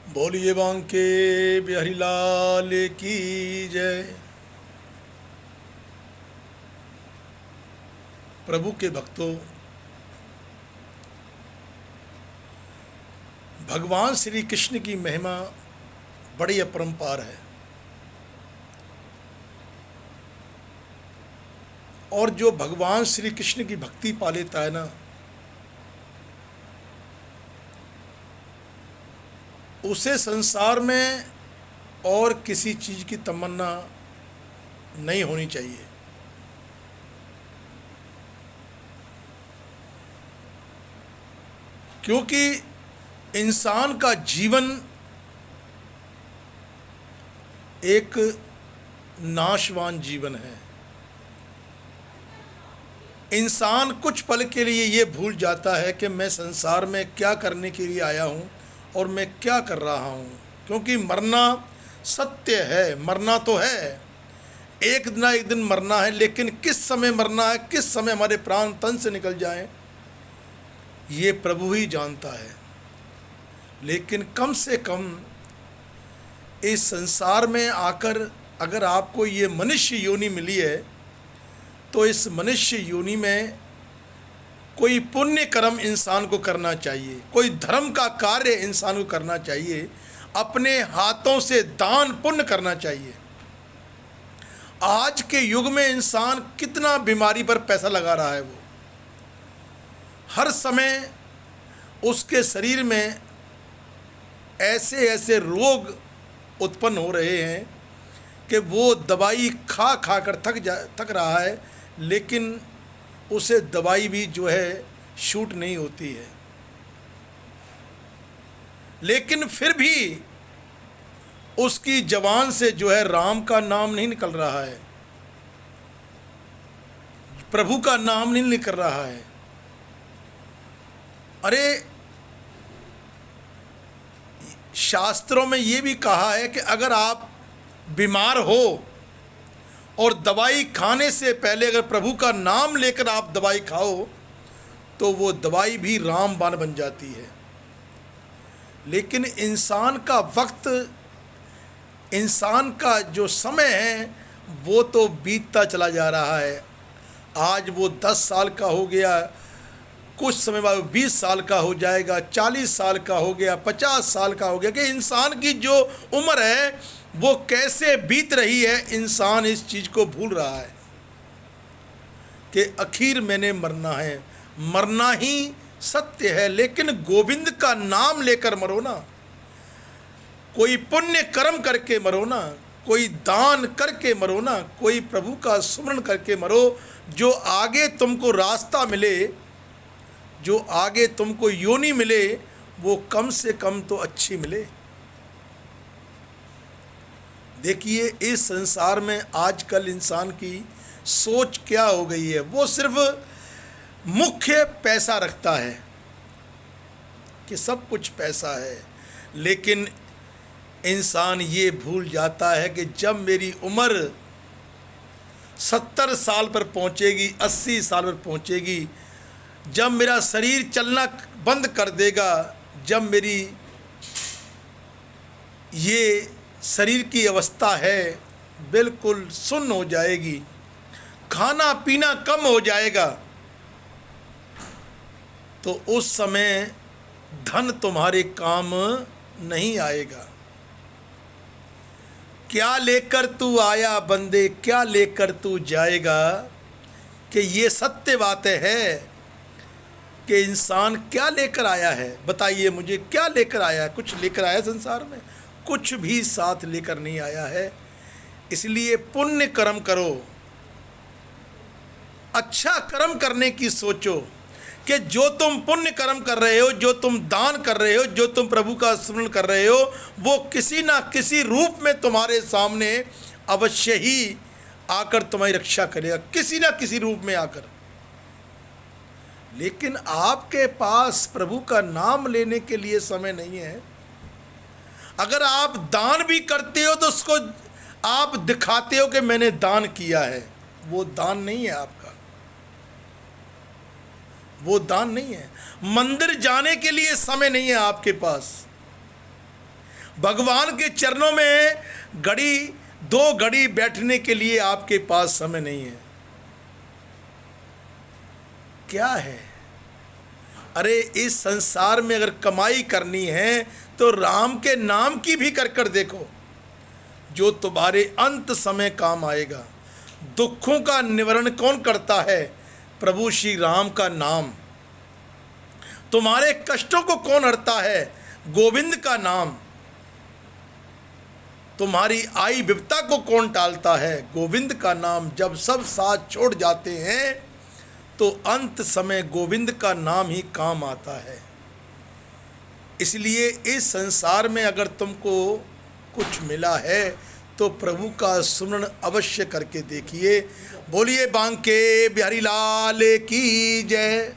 बोलिए बांके बिहारी लाल की जय। प्रभु के भक्तों, भगवान श्री कृष्ण की महिमा बड़ी अपरंपार है और जो भगवान श्री कृष्ण की भक्ति पा लेता है ना, उसे संसार में और किसी चीज़ की तमन्ना नहीं होनी चाहिए। क्योंकि इंसान का जीवन एक नाशवान जीवन है। इंसान कुछ पल के लिए ये भूल जाता है कि मैं संसार में क्या करने के लिए आया हूँ और मैं क्या कर रहा हूँ। क्योंकि मरना सत्य है, मरना तो है, एक ना एक दिन मरना है, लेकिन किस समय मरना है, किस समय हमारे प्राण तन से निकल जाएं, ये प्रभु ही जानता है। लेकिन कम से कम इस संसार में आकर अगर आपको ये मनुष्य योनि मिली है तो इस मनुष्य योनि में कोई पुण्य कर्म इंसान को करना चाहिए, कोई धर्म का कार्य इंसान को करना चाहिए, अपने हाथों से दान पुण्य करना चाहिए। आज के युग में इंसान कितना बीमारी पर पैसा लगा रहा है। वो हर समय उसके शरीर में ऐसे ऐसे रोग उत्पन्न हो रहे हैं कि वो दवाई खा खा कर थक रहा है, लेकिन उसे दवाई भी जो है शूट नहीं होती है। लेकिन फिर भी उसकी जबान से जो है राम का नाम नहीं निकल रहा है, प्रभु का नाम नहीं निकल रहा है। अरे शास्त्रों में ये भी कहा है कि अगर आप बीमार हो और दवाई खाने से पहले अगर प्रभु का नाम लेकर आप दवाई खाओ तो वो दवाई भी रामबाण बन जाती है। लेकिन इंसान का वक्त, इंसान का जो समय है वो तो बीतता चला जा रहा है। आज वो 10 साल का हो गया, कुछ समय बाद 20 साल का हो जाएगा, 40 साल का हो गया, 50 साल का हो गया। कि इंसान की जो उम्र है वो कैसे बीत रही है, इंसान इस चीज़ को भूल रहा है कि आखिर मैंने मरना है, मरना ही सत्य है। लेकिन गोविंद का नाम लेकर मरो ना, कोई पुण्य कर्म करके मरो ना, कोई दान करके मरो ना, कोई प्रभु का स्मरण करके मरो। जो आगे तुमको रास्ता मिले, जो आगे तुमको योनि मिले, वो कम से कम तो अच्छी मिले। देखिए इस संसार में आजकल इंसान की सोच क्या हो गई है। वो सिर्फ मुख्य पैसा रखता है कि सब कुछ पैसा है, लेकिन इंसान ये भूल जाता है कि जब मेरी उम्र 70 साल पर पहुंचेगी, 80 साल पर पहुंचेगी, जब मेरा शरीर चलना बंद कर देगा, जब मेरी ये शरीर की अवस्था है बिल्कुल सुन्न हो जाएगी, खाना पीना कम हो जाएगा, तो उस समय धन तुम्हारे काम नहीं आएगा। क्या लेकर तू आया बंदे, क्या लेकर तू जाएगा। कि ये सत्य बात है कि इंसान क्या लेकर आया है। बताइए मुझे, क्या लेकर आया है? कुछ लेकर आया संसार में? कुछ भी साथ लेकर नहीं आया है। इसलिए पुण्य कर्म करो, अच्छा कर्म करने की सोचो कि जो तुम पुण्य कर्म कर रहे हो, जो तुम दान कर रहे हो, जो तुम प्रभु का स्मरण कर रहे हो, वो किसी ना किसी रूप में तुम्हारे सामने अवश्य ही आकर तुम्हारी रक्षा करेगा, किसी ना किसी रूप में आकर। लेकिन आपके पास प्रभु का नाम लेने के लिए समय नहीं है। अगर आप दान भी करते हो तो उसको आप दिखाते हो कि मैंने दान किया है, वो दान नहीं है आपका, वो दान नहीं है। मंदिर जाने के लिए समय नहीं है आपके पास, भगवान के चरणों में दो घड़ी बैठने के लिए आपके पास समय नहीं है। क्या है? अरे इस संसार में अगर कमाई करनी है तो राम के नाम की भी कर देखो, जो तुम्हारे अंत समय काम आएगा। दुखों का निवारण कौन करता है? प्रभु श्री राम का नाम। तुम्हारे कष्टों को कौन हरता है? गोविंद का नाम। तुम्हारी आई विपदा को कौन टालता है? गोविंद का नाम। जब सब साथ छोड़ जाते हैं तो अंत समय गोविंद का नाम ही काम आता है। इसलिए इस संसार में अगर तुमको कुछ मिला है तो प्रभु का सुमरण अवश्य करके देखिए। बोलिए बांके बिहारी लाल की जय।